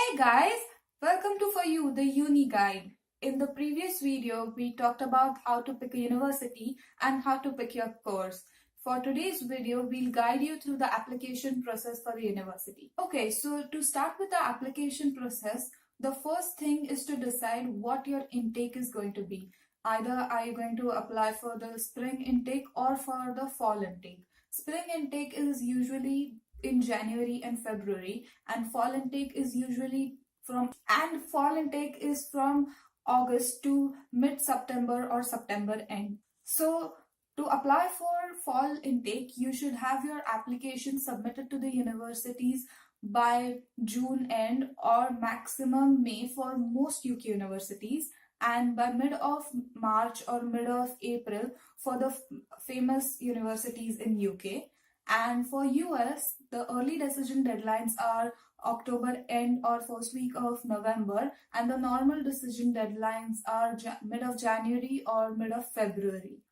Hey guys, welcome to For You, the Uni Guide. In the previous video, we talked about how to pick a university and how to pick your course. For today's video, we'll guide you through the application process for the university. Okay, so to start with the application process, the first thing is to decide what your intake is going to be. Either are you going to apply for the spring intake or for the fall intake. Spring intake is usually in January and February, and fall intake is from August to mid September or September end. So to apply for fall intake, you should have your application submitted to the universities by June end or maximum May for most UK universities, and by mid of March or mid of April for the famous universities in UK. And for US, the early decision deadlines are October end or first week of November, and the normal decision deadlines are mid of January or mid of February.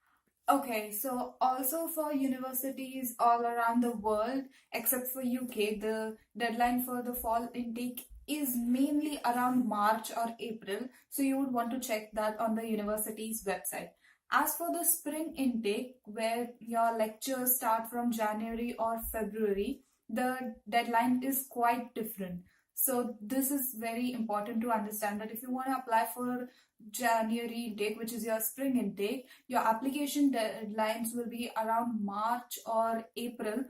Okay, so also for universities all around the world, except for UK, the deadline for the fall intake is mainly around March or April. So you would want to check that on the university's website. As for the spring intake, where your lectures start from January or February, the deadline is quite different. So this is very important to understand that if you want to apply for January intake, which is your spring intake, your application deadlines will be around March or April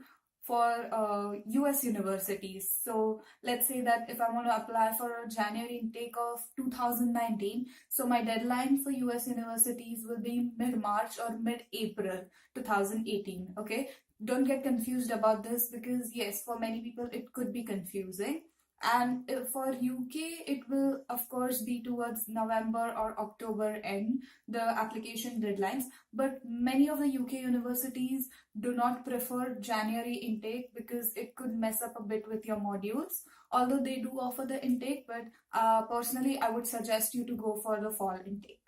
for US universities. So let's say that if I want to apply for a January intake of 2019, so my deadline for US universities will be mid-March or mid-April 2018. Okay, don't get confused about this, because yes, for many people it could be confusing. And for UK, it will of course be towards November or October end, the application deadlines. But many of the UK universities do not prefer January intake because it could mess up a bit with your modules. Although they do offer the intake, but personally, I would suggest you to go for the fall intake.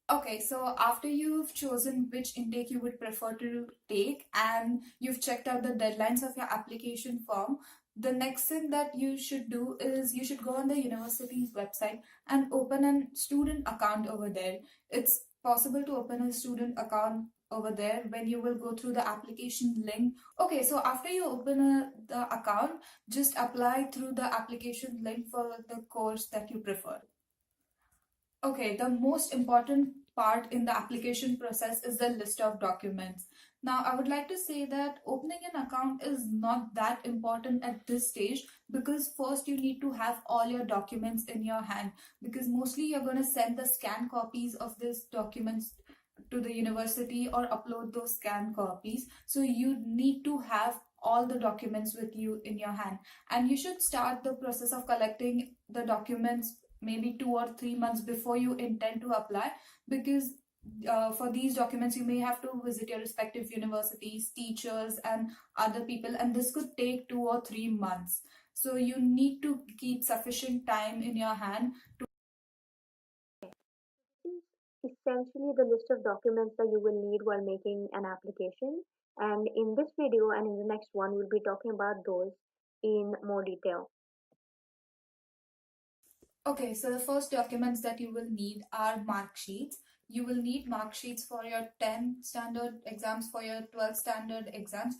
Okay, so after you've chosen which intake you would prefer to take and you've checked out the deadlines of your application form, the next thing that you should do is you should go on the university's website and open a student account over there. It's possible to open a student account over there when you will go through the application link. Okay, so after you open the account, just apply through the application link for the course that you prefer. Okay, the most important part in the application process is the list of documents. Now, I would like to say that opening an account is not that important at this stage, because first you need to have all your documents in your hand, because mostly you're going to send the scanned copies of these documents to the university or upload those scanned copies. So you need to have all the documents with you in your hand, and you should start the process of collecting the documents maybe 2 or 3 months before you intend to apply, because for these documents you may have to visit your respective universities, teachers and other people, and this could take 2 or 3 months. So you need to keep sufficient time in your hand to. Is essentially the list of documents that you will need while making an application. And in this video and in the next one, we'll be talking about those in more detail. Okay, so the first documents that you will need are mark sheets. You will need mark sheets for your 10 standard exams, for your 12 standard exams.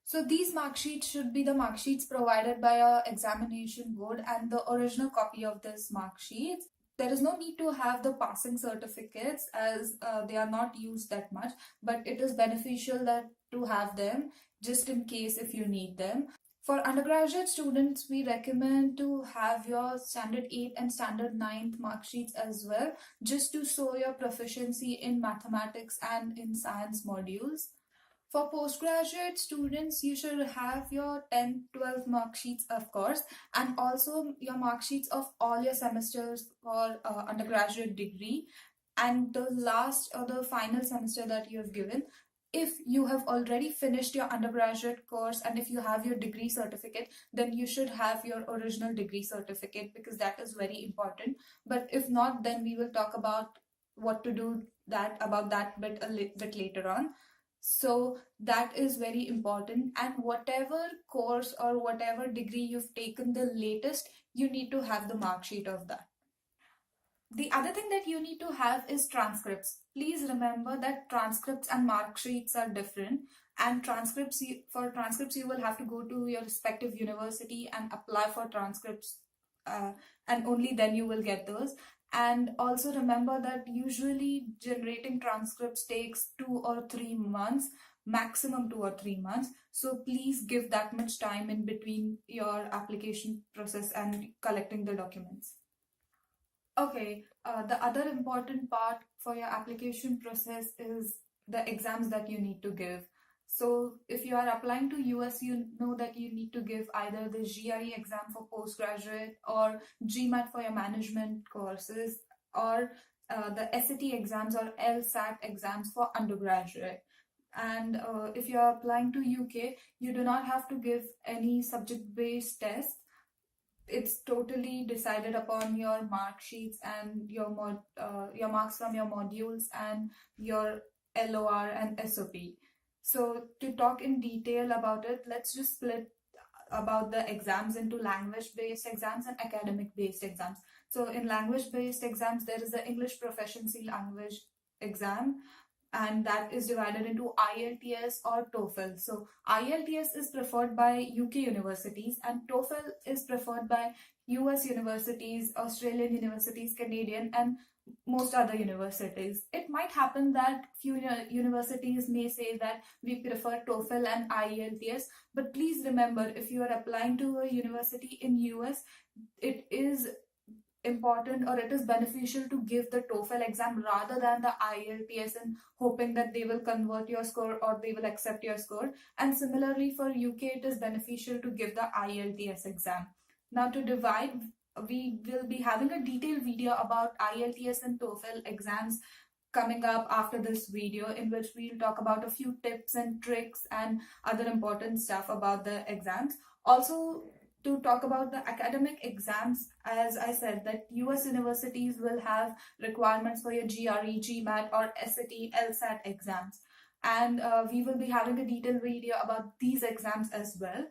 So these mark sheets should be the mark sheets provided by your examination board and the original copy of this mark sheets. There is no need to have the passing certificates, as they are not used that much, but it is beneficial that to have them just in case if you need them. For undergraduate students, we recommend to have your standard 8 and standard 9th mark sheets as well, just to show your proficiency in mathematics and in science modules. For postgraduate students, you should have your 10, 12 mark sheets, of course, and also your mark sheets of all your semesters for undergraduate degree, and the last or the final semester that you have given. If you have already finished your undergraduate course and if you have your degree certificate, then you should have your original degree certificate, because that is very important. But if not, then we will talk about what to do about that bit bit later on. So that is very important, and whatever course or whatever degree you've taken the latest, you need to have the mark sheet of that. The other thing that you need to have is transcripts. Please remember that transcripts and mark sheets are different. And for transcripts, you will have to go to your respective university and apply for transcripts, and only then you will get those. And also remember that usually generating transcripts takes 2 or 3 months, maximum 2 or 3 months. So please give that much time in between your application process and collecting the documents. Okay, the other important part for your application process is the exams that you need to give. So if you are applying to US, you know that you need to give either the GRE exam for postgraduate or GMAT for your management courses, or the SAT exams or LSAT exams for undergraduate. And if you are applying to UK, you do not have to give any subject-based tests. It's totally decided upon your mark sheets and your marks from your modules and your LOR and SOP. So to talk in detail about it, let's just split about the exams into language-based exams and academic-based exams. So in language-based exams, there is the English Proficiency Language exam, and that is divided into IELTS or TOEFL. So IELTS is preferred by UK universities and TOEFL is preferred by US universities, Australian universities, Canadian, and most other universities. It might happen that few universities may say that we prefer TOEFL and IELTS, but please remember, if you are applying to a university in US, it is important, or it is beneficial to give the TOEFL exam rather than the IELTS, and hoping that they will convert your score or they will accept your score. And similarly for UK, it is beneficial to give the IELTS exam. Now to divide, we will be having a detailed video about IELTS and TOEFL exams coming up after this video, in which we'll talk about a few tips and tricks and other important stuff about the exams. Also, to talk about the academic exams, as I said, that US universities will have requirements for your GRE, GMAT, or SAT, LSAT exams. And we will be having a detailed video about these exams as well.